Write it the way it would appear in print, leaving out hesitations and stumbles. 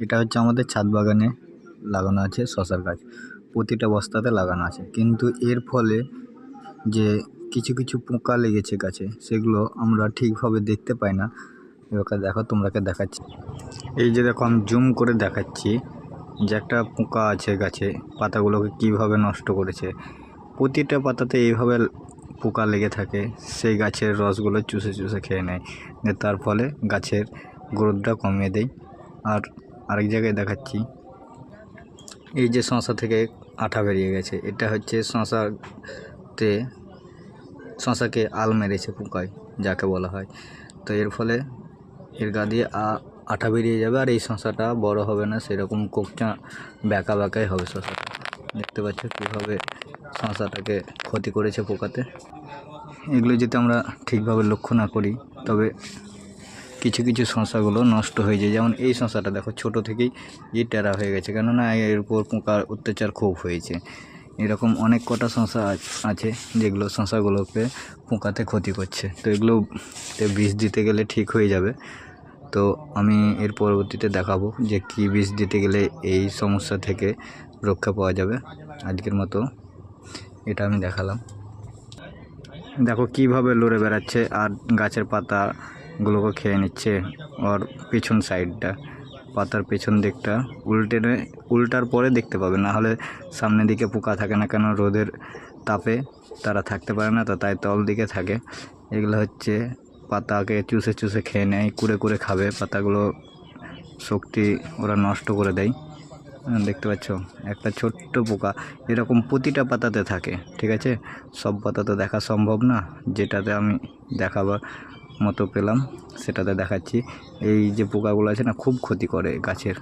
এটা হচ্ছে আমাদের ছাদ বাগানে লাগানো আছে শশার গাছ। প্রতিটা বস্তাতে লাগানো আছে, কিন্তু এর ফলে যে কিছু কিছু পোকা লেগেছে গাছে, সেগুলো আমরা ঠিকভাবে দেখতে পাই না। এবার দেখো, তোমরাকে দেখাচ্ছি। এই যে দেখো, আমি জুম করে দেখাচ্ছি যে একটা পোকা আছে গাছে, পাতাগুলোকে কিভাবে নষ্ট করেছে। প্রতিটা পাতাতে এইভাবে পোকা লেগে থাকে, সেই গাছের রসগুলো চুষে চুষে খেয়ে নেয়, তার ফলে গাছের গ্রোথটা কমিয়ে দেয়। আর আরেক জায়গায় দেখাচ্ছি, এই যে শশা থেকে আঠা বেরিয়ে গেছে, এটা হচ্ছে শশাকে আল মেরেছে পোকায়, যাকে বলা হয়। তো এর ফলে এর গা দিয়ে আঠা বেরিয়ে যাবে, আর এই শশাটা বড় হবে না, সেরকম কোকচা ব্যাকা ব্যাকাই হবে শশাটা। দেখতে পাচ্ছ কীভাবে শশাটাকে ক্ষতি করেছে পোকাতে। এগুলো যদি আমরা ঠিকভাবে লক্ষ্য না করি, তবে কিছু কিছু শশাগুলো নষ্ট হয়ে যায়। যেমন এই শশাটা দেখো, ছোট থেকেই টেরা হয়ে গেছে, কেননা এর উপর পোকার অত্যাচার খুব হয়েছে। এরকম অনেক কটা শশা আছে যেগুলো শশাগুলোকে পোকাতে ক্ষতি করছে। তো এগুলোতে বিষ দিতে গেলে ঠিক হয়ে যাবে। তো আমি এর পরবর্তীতে দেখাবো যে কী বিষ দিতে গেলে এই সমস্যা থেকে রক্ষা পাওয়া যাবে। আজকের মতো এটা আমি দেখালাম। দেখো কিভাবে লড়ে বেড়াচ্ছে আর গাছের পাতাগুলোকে খেয়ে নিচ্ছে। ওর পেছন সাইডটা, পাতার পেছন দিকটা উল্টার পরে দেখতে পাবে, না হলে সামনের দিকে পোকা থাকে না, কেন রোদের তাপে তারা থাকতে পারে না, তো তাই তল দিকে থাকে। এগুলো হচ্ছে পাতাকে চুষে চুষে খেয়ে নেয়, কুড়ে কুড়ে খাবে, পাতাগুলো শক্তি ওরা নষ্ট করে দেয়। দেখতে পাচ্ছ একটা ছোট্ট পোকা, এরকম প্রতিটা পাতাতে থাকে। ঠিক আছে, সব পাতা তো দেখা সম্ভব না, যেটাতে আমি দেখাবার মতো পেলাম সেটাতে দেখাচ্ছি। এই যে পোকাগুলো আছে না, খুব ক্ষতি করে গাছের।